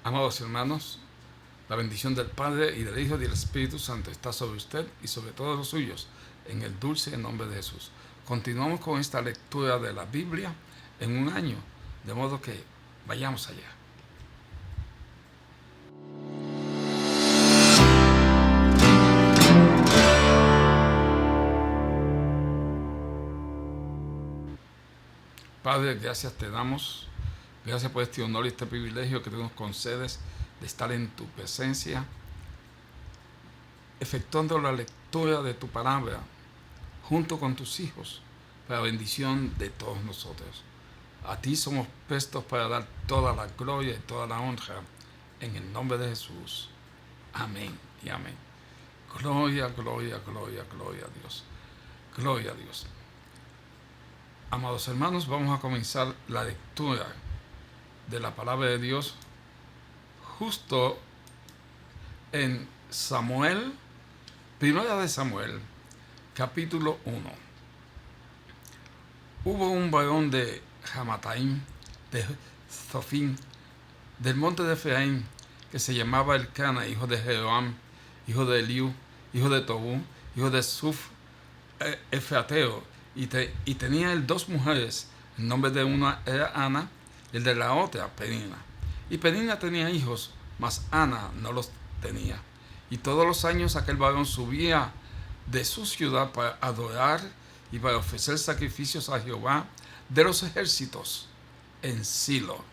Amados hermanos, la bendición del Padre y del Hijo y del Espíritu Santo está sobre usted y sobre todos los suyos, en el dulce nombre de Jesús. Continuamos con esta lectura de la Biblia en un año, de modo que vayamos allá. Padre, gracias te damos. Gracias por este honor y este privilegio que tú nos concedes de estar en tu presencia, efectuando la lectura de tu palabra junto con tus hijos, para bendición de todos nosotros. A ti somos prestos para dar toda la gloria y toda la honra, en el nombre de Jesús. Amén y amén. Gloria, gloria, gloria, gloria a Dios. Gloria a Dios. Amados hermanos, vamos a comenzar la lectura de la palabra de Dios justo en Samuel, primera de Samuel, capítulo 1. Hubo un varón de Hamataim, de Zofim, del monte de Efraín, que se llamaba Elcana, hijo de Jeroam, hijo de Eliú, hijo de Tobú, hijo de Suf, Efrateo, y tenía él dos mujeres. El nombre de una era Ana, y el de la otra Penina. Y Penina tenía hijos, mas Ana no los tenía. Y todos los años aquel varón subía de su ciudad para adorar y para ofrecer sacrificios a Jehová de los ejércitos en Silo,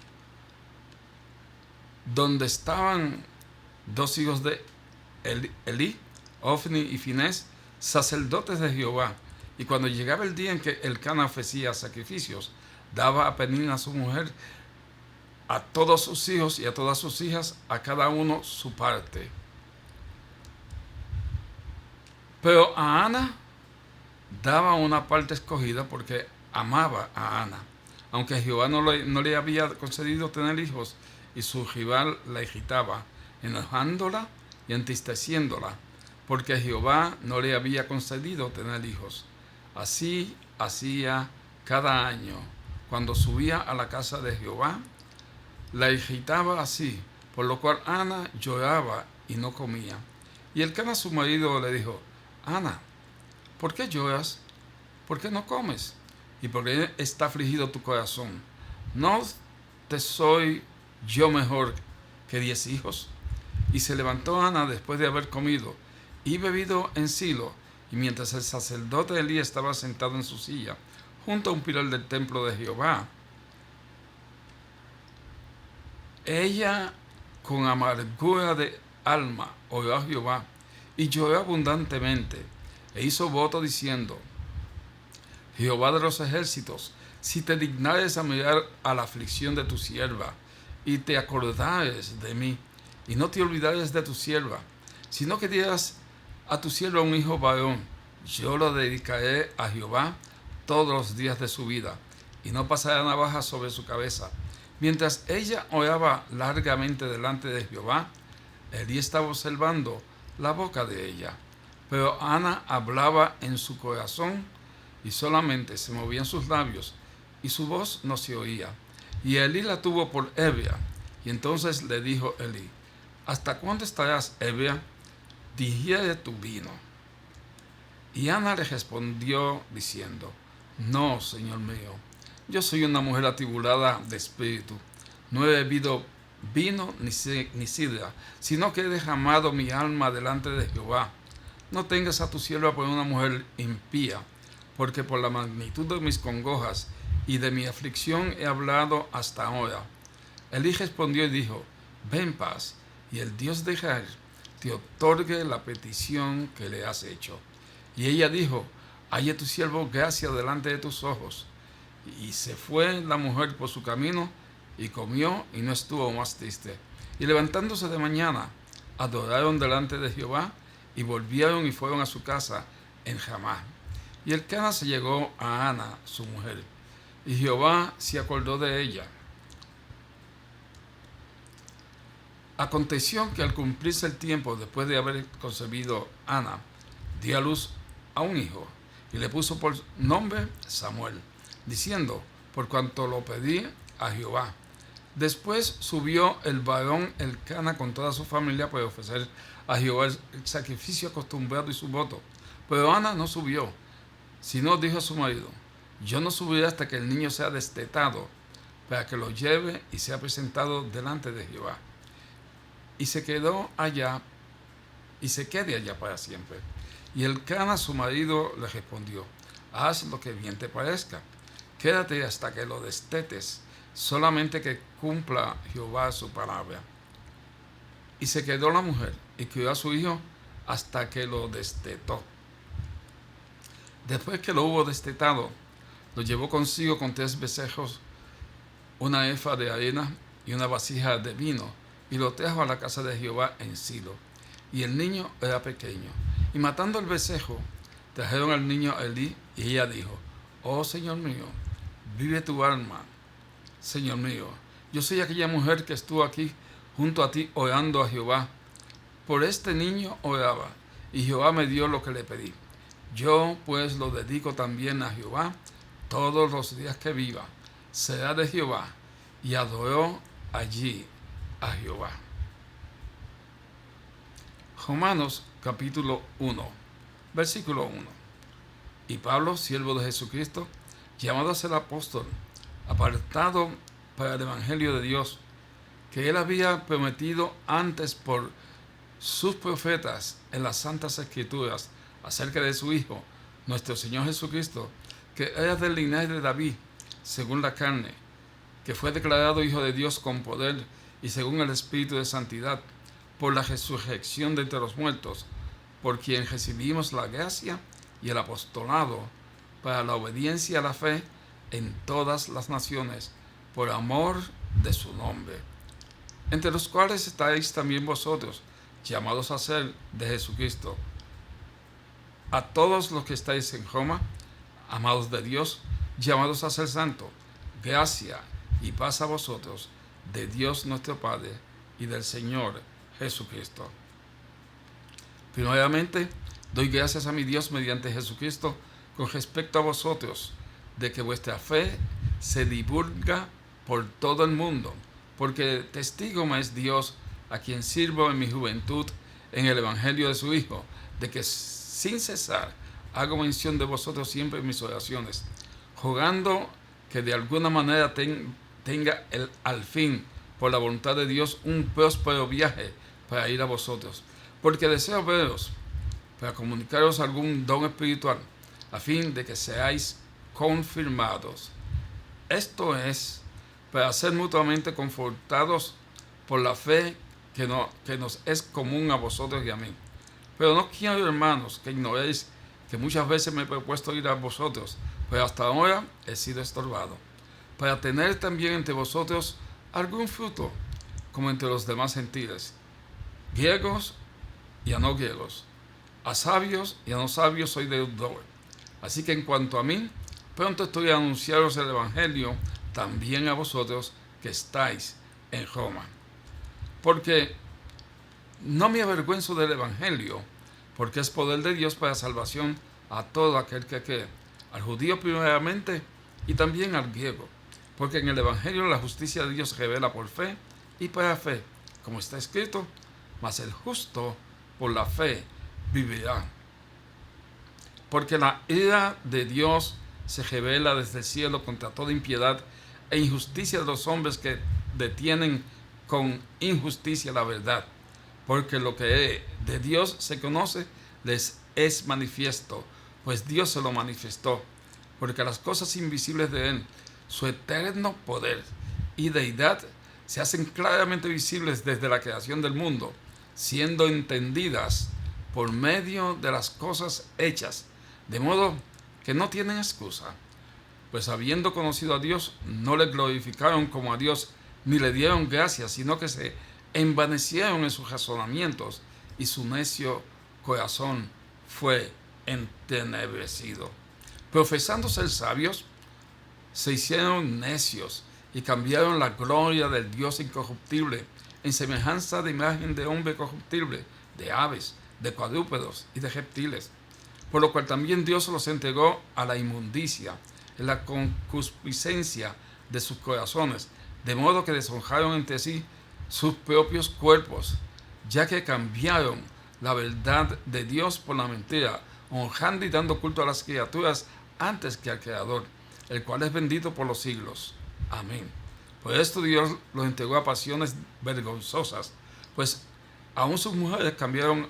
donde estaban dos hijos de Elí, Ofni y Finés, sacerdotes de Jehová. Y cuando llegaba el día en que Elcana ofrecía sacrificios, daba a Penina su mujer, a todos sus hijos y a todas sus hijas, a cada uno su parte. Pero a Ana daba una parte escogida porque amaba a Ana, aunque Jehová no le había concedido tener hijos, y su rival la irritaba, enojándola y entristeciéndola, porque Jehová no le había concedido tener hijos. Así hacía cada año. Cuando subía a la casa de Jehová, la irritaba así, por lo cual Ana lloraba y no comía. Y Elcana su marido le dijo: Ana, ¿por qué lloras? ¿Por qué no comes? ¿Y por qué está afligido tu corazón? ¿No te soy yo mejor que 10 hijos? Y se levantó Ana después de haber comido y bebido en Silo, y mientras el sacerdote Elí estaba sentado en su silla, junto a un pilar del templo de Jehová, ella con amargura de alma oró a Jehová y lloró abundantemente, e hizo voto diciendo: Jehová de los ejércitos, si te dignares a mirar a la aflicción de tu sierva, y te acordares de mí, y no te olvidares de tu sierva, sino que dieras a tu sierva un hijo varón, yo lo dedicaré a Jehová todos los días de su vida, y no pasará navaja sobre su cabeza. Mientras ella oraba largamente delante de Jehová, Elí estaba observando la boca de ella. Pero Ana hablaba en su corazón, y solamente se movían sus labios, y su voz no se oía. Y Elí la tuvo por ebria. Y entonces le dijo Elí: ¿Hasta cuándo estarás ebria? Digiere tu vino. Y Ana le respondió diciendo: No, Señor mío, yo soy una mujer atribulada de espíritu. No he bebido vino ni sidra, sino que he derramado mi alma delante de Jehová. No tengas a tu sierva por una mujer impía, porque por la magnitud de mis congojas y de mi aflicción he hablado hasta ahora. Elí respondió y dijo: Ven en paz, y el Dios de Israel te otorgue la petición que le has hecho. Y ella dijo: Halle tu siervo gracia delante de tus ojos. Y se fue la mujer por su camino, y comió, y no estuvo más triste. Y levantándose de mañana, adoraron delante de Jehová, y volvieron y fueron a su casa en Ramá. Y Elcana se llegó a Ana, su mujer, y Jehová se acordó de ella. Aconteció que al cumplirse el tiempo, después de haber concebido Ana, dio a luz a un hijo, y le puso por nombre Samuel, diciendo: Por cuanto lo pedí a Jehová. Después subió el varón Elcana con toda su familia para ofrecer a Jehová el sacrificio acostumbrado y su voto. Pero Ana no subió, sino dijo a su marido: yo no subiré hasta que el niño sea destetado, para que lo lleve y sea presentado delante de Jehová. Y se quedó allá, y se quede allá para siempre. Y Elcana, su marido, le respondió: haz lo que bien te parezca, quédate hasta que lo destetes, solamente que cumpla Jehová su palabra. Y se quedó la mujer y crió a su hijo hasta que lo destetó. Después que lo hubo destetado, lo llevó consigo con 3 becerros, una efa de harina y una vasija de vino, y lo trajo a la casa de Jehová en Silo. Y el niño era pequeño. Y matando el becerro, trajeron al niño a Elí, y ella dijo: oh Señor mío, vive tu alma, Señor mío. Yo soy aquella mujer que estuvo aquí junto a ti orando a Jehová. Por este niño oraba, y Jehová me dio lo que le pedí. Yo pues lo dedico también a Jehová todos los días que viva. Será de Jehová. Y adoró allí a Jehová. Romanos capítulo 1, versículo 1. Y Pablo, siervo de Jesucristo, llamado a ser apóstol, apartado para el evangelio de Dios, que él había prometido antes por sus profetas en las santas escrituras acerca de su Hijo, nuestro Señor Jesucristo, que era del linaje de David, según la carne, que fue declarado Hijo de Dios con poder y según el Espíritu de santidad, por la resurrección de entre los muertos, por quien recibimos la gracia y el apostolado para la obediencia a la fe en todas las naciones, por amor de su nombre, entre los cuales estáis también vosotros, llamados a ser de Jesucristo. A todos los que estáis en Roma, amados de Dios, llamados a ser santos, gracia y paz a vosotros, de Dios nuestro Padre y del Señor Jesucristo. Primeramente, doy gracias a mi Dios mediante Jesucristo con respecto a vosotros, de que vuestra fe se divulga por todo el mundo, porque testigo me es Dios, a quien sirvo en mi juventud en el evangelio de su Hijo, de que sin cesar hago mención de vosotros siempre en mis oraciones, rogando que de alguna manera tenga al fin, por la voluntad de Dios, un próspero viaje para ir a vosotros, porque deseo veros para comunicaros algún don espiritual, a fin de que seáis confirmados. Esto es, para ser mutuamente confortados por la fe que nos es común a vosotros y a mí. Pero no quiero, hermanos, que ignoréis que muchas veces me he propuesto ir a vosotros, pero hasta ahora he sido estorbado, para tener también entre vosotros algún fruto, como entre los demás gentiles, griegos y a no griegos, a sabios y a no sabios soy deudor. Así que en cuanto a mí, pronto estoy a anunciaros el evangelio también a vosotros que estáis en Roma. Porque no me avergüenzo del evangelio, porque es poder de Dios para salvación a todo aquel que cree, al judío primeramente y también al griego. Porque en el evangelio la justicia de Dios se revela por fe y para fe, como está escrito: mas el justo por la fe vivirá. Porque la ira de Dios se revela desde el cielo contra toda impiedad e injusticia de los hombres que detienen con injusticia la verdad. Porque lo que de Dios se conoce les es manifiesto, pues Dios se lo manifestó. Porque las cosas invisibles de Él, su eterno poder y deidad, se hacen claramente visibles desde la creación del mundo, siendo entendidas por medio de las cosas hechas, de modo que no tienen excusa. Pues habiendo conocido a Dios, no le glorificaron como a Dios, ni le dieron gracias, sino que se envanecieron en sus razonamientos, y su necio corazón fue entenebrecido. Profesando ser sabios, se hicieron necios y cambiaron la gloria del Dios incorruptible en semejanza de imagen de hombre corruptible, de aves, de cuadrúpedos y de reptiles. Por lo cual también Dios los entregó a la inmundicia, en la concupiscencia de sus corazones, de modo que deshonraron entre sí sus propios cuerpos, ya que cambiaron la verdad de Dios por la mentira, honrando y dando culto a las criaturas antes que al Creador, el cual es bendito por los siglos. Amén. Por esto Dios los entregó a pasiones vergonzosas, pues aún sus mujeres cambiaron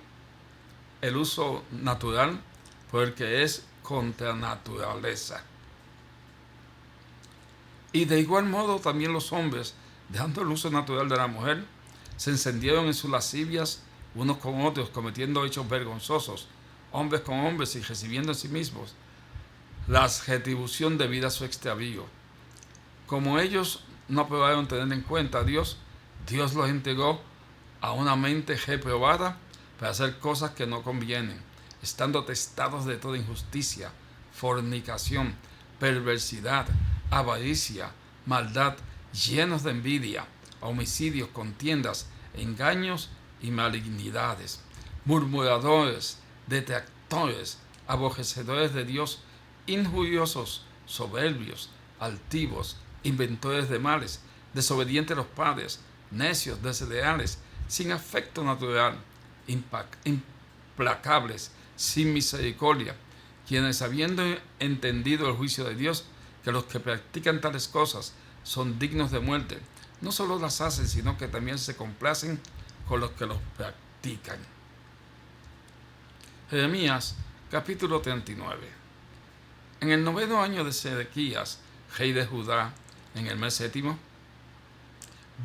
el uso natural por el que es contra naturaleza. Y de igual modo también los hombres, dejando el uso natural de la mujer, se encendieron en sus lascivias unos con otros, cometiendo hechos vergonzosos, hombres con hombres, y recibiendo en sí mismos la retribución debida a su extravío. Como ellos no aprobaron tener en cuenta a Dios, Dios los entregó a una mente reprobada para hacer cosas que no convienen, estando testados de toda injusticia, fornicación, perversidad, avaricia, maldad, llenos de envidia, homicidios, contiendas, engaños y malignidades, murmuradores, detractores, aborrecedores de Dios, injuriosos, soberbios, altivos, inventores de males, desobedientes a los padres, necios, desleales, sin afecto natural, implacables, sin misericordia, quienes habiendo entendido el juicio de Dios, que los que practican tales cosas son dignos de muerte, no solo las hacen, sino que también se complacen con los que los practican. Jeremías capítulo 39. En el 9º año de Sedequías, rey de Judá, en el mes 7,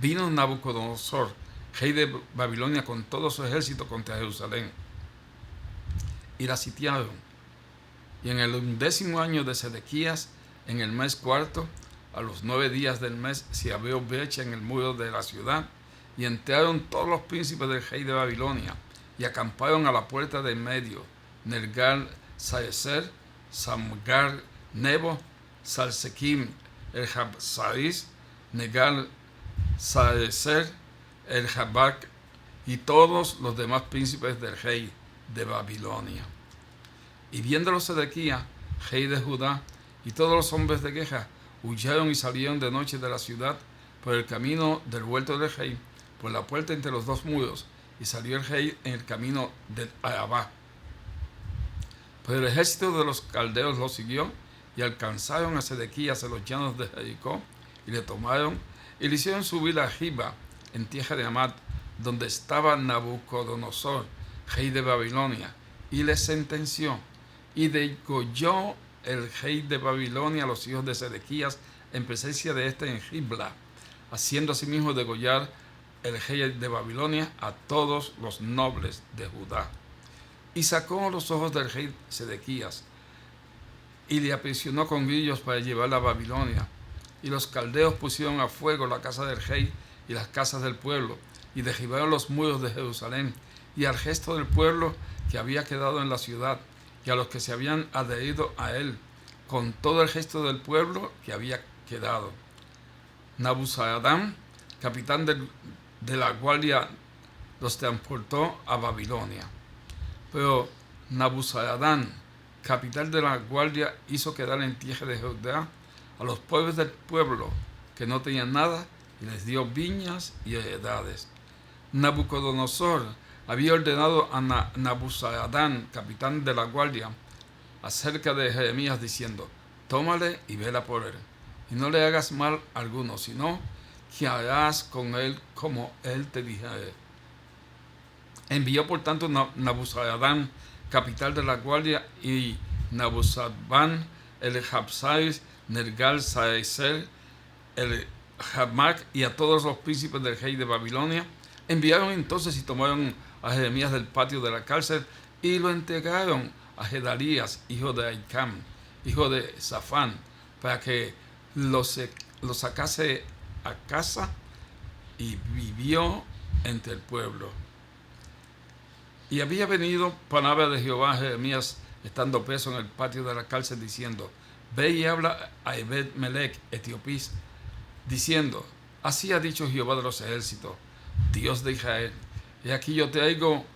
vino Nabucodonosor, rey de Babilonia, con todo su ejército contra Jerusalén, y la sitiaron. Y en el 11º año de Sedequías, en el mes 4, a los 9 días del mes, se abrió brecha en el muro de la ciudad, y entraron todos los príncipes del rey de Babilonia, y acamparon a la puerta del medio, Nergal Sarecer, Samgar Nebo, Salsequim el Jabsaris, Nergal Sarecer el Jabak, y todos los demás príncipes del rey de Babilonia. Y viéndolo Sedequías, rey de Judá, y todos los hombres de guerra, huyeron y salieron de noche de la ciudad por el camino del huerto del rey, por la puerta entre los dos muros, y salió el rey en el camino del Arabá. Pero el ejército de los caldeos lo siguió, y alcanzaron a Sedequías en los llanos de Jericó, y le tomaron, y le hicieron subir a Giba, en tierra de Amad, donde estaba Nabucodonosor, rey de Babilonia, y le sentenció, y degolló el rey de Babilonia a los hijos de Sedequías en presencia de éste en Ribla, haciendo asimismo degollar el rey de Babilonia a todos los nobles de Judá. Y sacó los ojos del rey Sedequías, y le aprisionó con grillos para llevarla a Babilonia. Y los caldeos pusieron a fuego la casa del rey y las casas del pueblo, y derribaron los muros de Jerusalén, y al resto del pueblo que había quedado en la ciudad, y a los que se habían adherido a él, con todo el resto del pueblo que había quedado. Nabuzaradán, capitán de la guardia, los transportó a Babilonia. Pero Nabuzaradán, capitán de la guardia, hizo quedar en tierra de Judá a los pobres del pueblo que no tenían nada, y les dio viñas y heredades. Nabucodonosor había ordenado a Nabuzaradán, capitán de la guardia, acerca de Jeremías, diciendo: tómale y vela por él, y no le hagas mal alguno, sino que harás con él como él te dijere. Envió por tanto Nabuzaradán, capitán de la guardia, y Nabuzaradán, el Jabsais, Nergal Sarecer, el Jabmac, y a todos los príncipes del rey de Babilonia. Enviaron entonces y tomaron a Jeremías del patio de la cárcel, y lo entregaron a Gedalías, hijo de Ahicam, hijo de Safán, para que lo sacase a casa, y vivió entre el pueblo. Y había venido palabra de Jehová a Jeremías, estando preso en el patio de la cárcel, diciendo: ve y habla a Ebed-Melech, etiopís, diciendo: así ha dicho Jehová de los ejércitos, Dios de Israel, y aquí yo traigo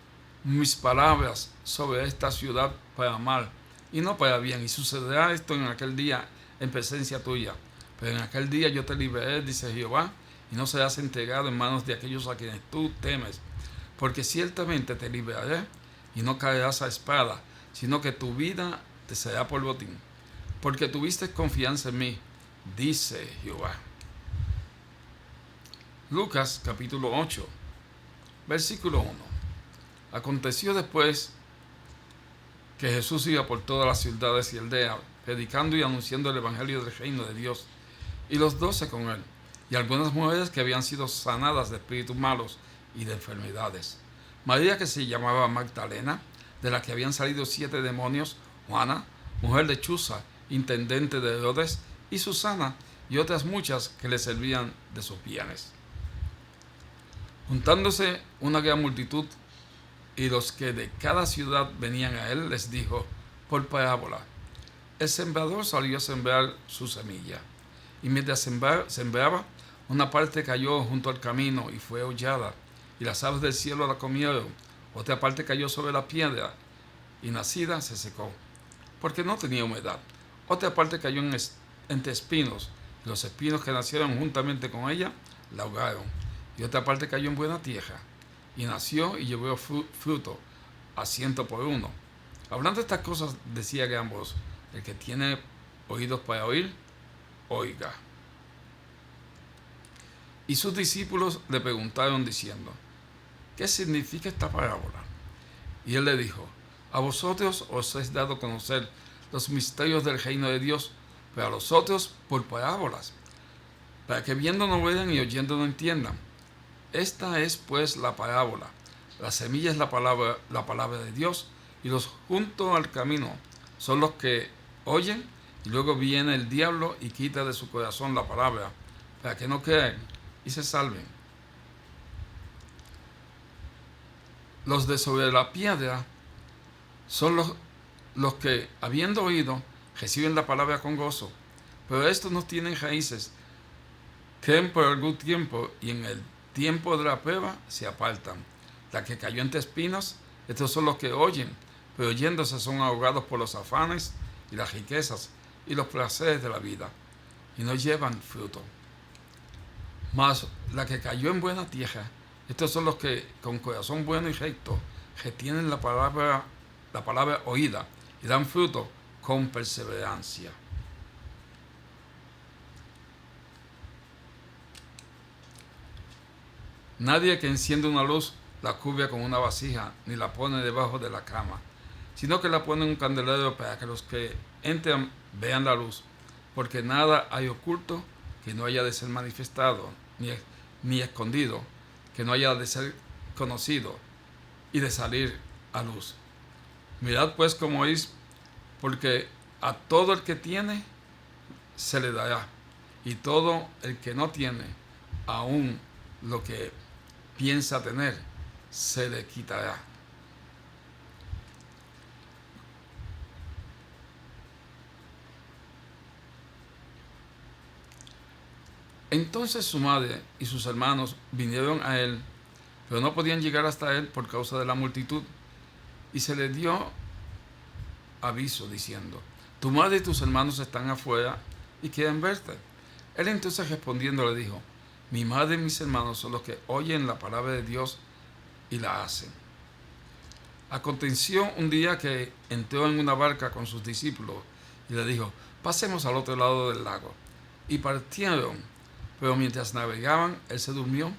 mis palabras sobre esta ciudad para mal y no para bien, y sucederá esto en aquel día en presencia tuya. Pero en aquel día yo te liberaré, dice Jehová, y no serás entregado en manos de aquellos a quienes tú temes, porque ciertamente te libraré y no caerás a espada, sino que tu vida te será por botín, porque tuviste confianza en mí, dice Jehová. Lucas capítulo 8, versículo 1. Aconteció después que Jesús iba por todas las ciudades y aldeas, predicando y anunciando el evangelio del reino de Dios, y los 12 con él, y algunas mujeres que habían sido sanadas de espíritus malos y de enfermedades. María, que se llamaba Magdalena, de la que habían salido 7 demonios, Juana, mujer de Chuza, intendente de Herodes, y Susana, y otras muchas que le servían de sus bienes. Juntándose una gran multitud, y los que de cada ciudad venían a él, les dijo por parábola: el sembrador salió a sembrar su semilla, y mientras sembraba, una parte cayó junto al camino y fue hollada, y las aves del cielo la comieron. Otra parte cayó sobre la piedra, y nacida se secó, porque no tenía humedad. Otra parte cayó entre espinos, y los espinos que nacieron juntamente con ella la ahogaron. Y otra parte cayó en buena tierra, y nació y llevó fruto a 100 por 1. Hablando de estas cosas, decía que ambos: el que tiene oídos para oír, oiga. Y sus discípulos le preguntaron diciendo: ¿qué significa esta parábola? Y él le dijo: a vosotros os es dado conocer los misterios del reino de Dios, pero a los otros por parábolas, para que viendo no vean y oyendo no entiendan. Esta es pues la parábola. La semilla es la palabra de Dios, y los junto al camino son los que oyen, y luego viene el diablo y quita de su corazón la palabra, para que no crean y se salven. Los de sobre la piedra son los que, habiendo oído, reciben la palabra con gozo, pero estos no tienen raíces, creen por algún tiempo, y en el tiempo de la prueba se apartan. La que cayó entre espinos, estos son los que oyen, pero oyéndose son ahogados por los afanes y las riquezas y los placeres de la vida, y no llevan fruto. Mas la que cayó en buena tierra, estos son los que con corazón bueno y recto retienen la palabra oída y dan fruto con perseverancia. Nadie que enciende una luz la cubre con una vasija, ni la pone debajo de la cama, sino que la pone en un candelero para que los que entran vean la luz, porque nada hay oculto que no haya de ser manifestado, ni escondido que no haya de ser conocido y de salir a luz. Mirad pues cómo oís, porque a todo el que tiene se le dará, y todo el que no tiene, aún lo que piensa tener, se le quitará. Entonces su madre y sus hermanos vinieron a él, pero no podían llegar hasta él por causa de la multitud, y se le dio aviso diciendo: tu madre y tus hermanos están afuera y quieren verte. Él entonces respondiendo le dijo: mi madre y mis hermanos son los que oyen la palabra de Dios y la hacen. Aconteció un día que entró en una barca con sus discípulos y le dijo: pasemos al otro lado del lago. Y partieron, pero mientras navegaban, él se durmió,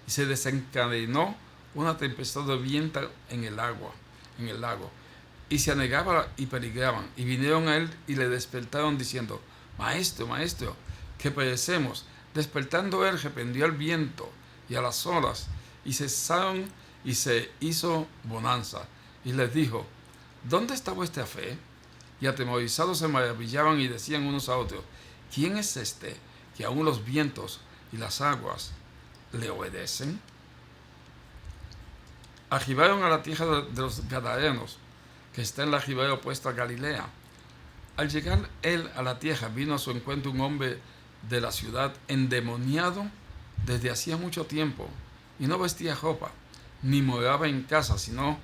y se desencadenó una tempestad de viento en el lago, y se anegaba y peligraban. Y vinieron a él y le despertaron diciendo: maestro, maestro, que perecemos. Despertando él, reprendió al viento y a las olas, y cesaron, y se hizo bonanza. Y les dijo: ¿dónde está vuestra fe? Y atemorizados se maravillaban y decían unos a otros: ¿quién es este que aún los vientos y las aguas le obedecen? Arribaron a la tierra de los Gadarenos, que está en la ribera opuesta a Galilea. Al llegar él a la tierra, vino a su encuentro un hombre de la ciudad endemoniado desde hacía mucho tiempo, y no vestía ropa, ni moraba en casa, sino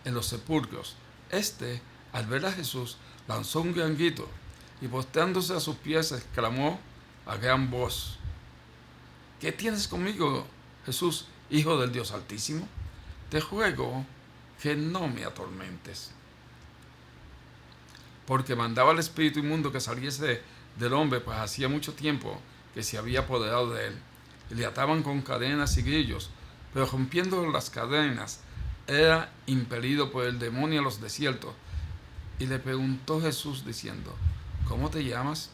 en los sepulcros. Este, al ver a Jesús, lanzó un gran grito, y postrándose a sus pies exclamó a gran voz: ¿qué tienes conmigo, Jesús, Hijo del Dios Altísimo? Te ruego que no me atormentes. Porque mandaba al espíritu inmundo que saliese del hombre, pues hacía mucho tiempo que se había apoderado de él. Y le ataban con cadenas y grillos, pero rompiendo las cadenas, era impelido por el demonio a los desiertos. Y le preguntó Jesús diciendo, ¿cómo te llamas?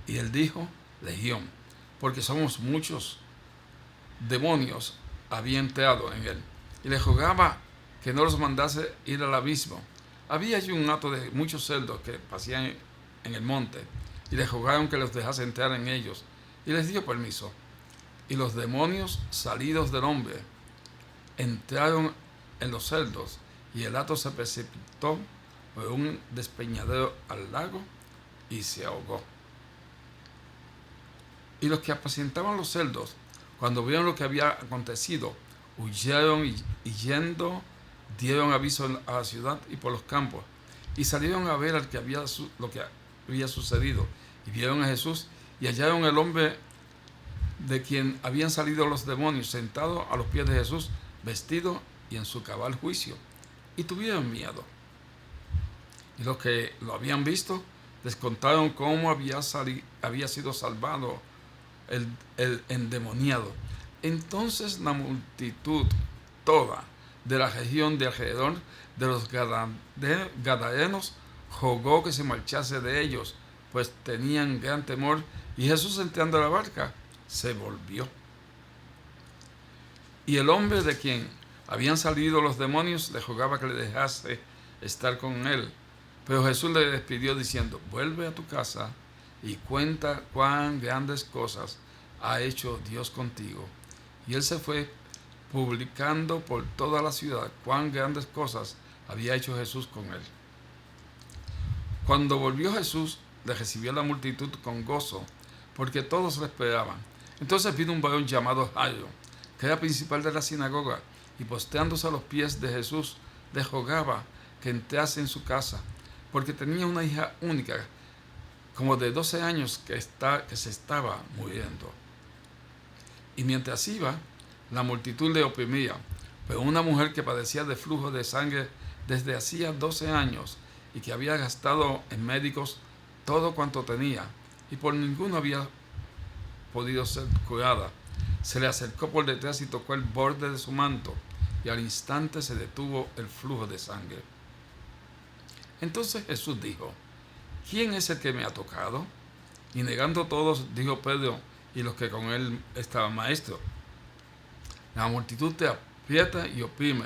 Y él dijo, Legión, porque somos muchos demonios había entrado en él. Y le rogaba que no los mandase ir al abismo. Había allí un hato de muchos cerdos que pasían en el monte, y le rogaron que los dejase entrar en ellos, y les dio permiso. Y los demonios salidos del hombre entraron en los cerdos, y el hato se precipitó por un despeñadero al lago y se ahogó. Y los que apacentaban los cerdos, cuando vieron lo que había acontecido, huyeron y yendo dieron aviso a la ciudad y por los campos, y salieron a ver lo que había sucedido, y vieron a Jesús y hallaron el hombre de quien habían salido los demonios sentado a los pies de Jesús, vestido y en su cabal juicio, y tuvieron miedo. Y los que lo habían visto les contaron cómo había sido salvado el endemoniado. Entonces la multitud toda de la región de alrededor de los gadarenos rogó que se marchase de ellos, pues tenían gran temor. Y Jesús, entrando a la barca, se volvió. Y el hombre de quien habían salido los demonios le rogaba que le dejase estar con él. Pero Jesús le despidió diciendo, vuelve a tu casa y cuenta cuán grandes cosas ha hecho Dios contigo. Y él se fue publicando por toda la ciudad cuán grandes cosas había hecho Jesús con él. Cuando volvió Jesús, le recibió la multitud con gozo, porque todos le esperaban. Entonces vino un varón llamado Jairo, que era principal de la sinagoga, y postrándose a los pies de Jesús, le rogaba que entrase en su casa, porque tenía una hija única, como de 12 años, que se estaba muriendo. Y mientras iba, la multitud le oprimía, pero una mujer que padecía de flujo de sangre desde hacía 12 años y que había gastado en médicos todo cuanto tenía y por ninguno había podido ser curada, se le acercó por detrás y tocó el borde de su manto, y al instante se detuvo el flujo de sangre. Entonces Jesús dijo, ¿quién es el que me ha tocado? Y negando todos, dijo Pedro y los que con él estaban, maestro, la multitud te aprieta y oprime,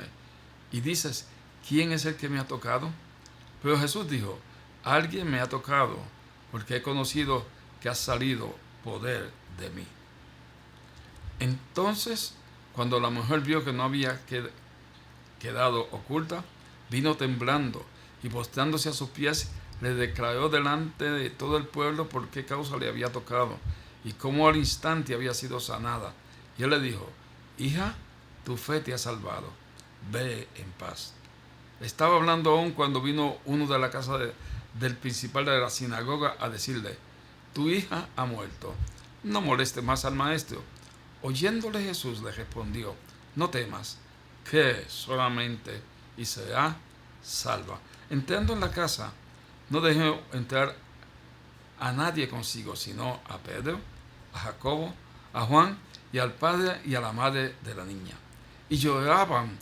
y dices, ¿quién es el que me ha tocado? Pero Jesús dijo, alguien me ha tocado, porque he conocido que ha salido poder de mí. Entonces, cuando la mujer vio que no había quedado oculta, vino temblando, y postrándose a sus pies, le declaró delante de todo el pueblo por qué causa le había tocado, y cómo al instante había sido sanada. Y él le dijo, hija, tu fe te ha salvado, ve en paz. Estaba hablando aún cuando vino uno de la casa del principal de la sinagoga a decirle, tu hija ha muerto, no moleste más al maestro. Oyéndole Jesús le respondió, no temas, cree solamente y será salva. Entrando en la casa, no dejó entrar a nadie consigo, sino a Pedro, a Jacobo, a Juan y al padre y a la madre de la niña. Y lloraban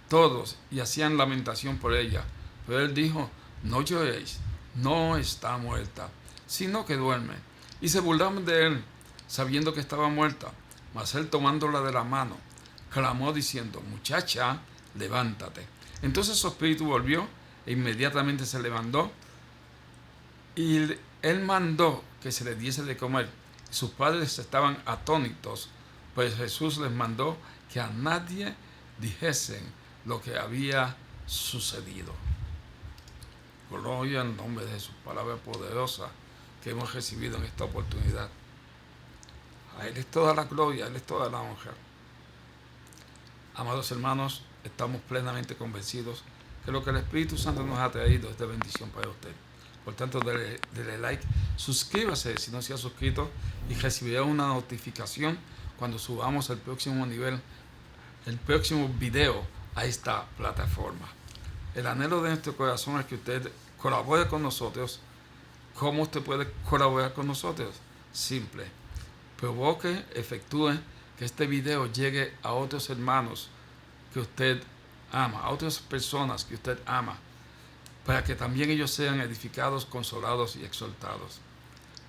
todos y hacían lamentación por ella. Pero él dijo, no lloréis, no está muerta, sino que duerme. Y se burlaban de él, sabiendo que estaba muerta. Mas él, tomándola de la mano, clamó diciendo, muchacha, levántate. Entonces su espíritu volvió e inmediatamente se levantó, y él mandó que se le diese de comer. Sus padres estaban atónitos, pues Jesús les mandó que a nadie dijesen lo que había sucedido. Gloria al nombre de Jesús, palabra poderosa que hemos recibido en esta oportunidad. A Él es toda la gloria, a Él es toda la honra. Amados hermanos, estamos plenamente convencidos que lo que el Espíritu Santo nos ha traído es de bendición para usted. Por tanto, dele like, suscríbase si no se ha suscrito y recibirá una notificación cuando subamos el próximo nivel, el próximo video a esta plataforma. El anhelo de nuestro corazón es que usted colabore con nosotros. ¿Cómo usted puede colaborar con nosotros? Simple. Provoque, efectúe que este video llegue a otros hermanos que usted ama, a otras personas que usted ama, para que también ellos sean edificados, consolados y exaltados.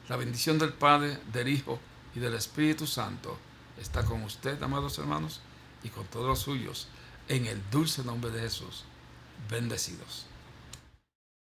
La bendición del Padre, del Hijo y del Espíritu Santo está con usted, amados hermanos, y con todos los suyos, en el dulce nombre de Jesús. Bendecidos.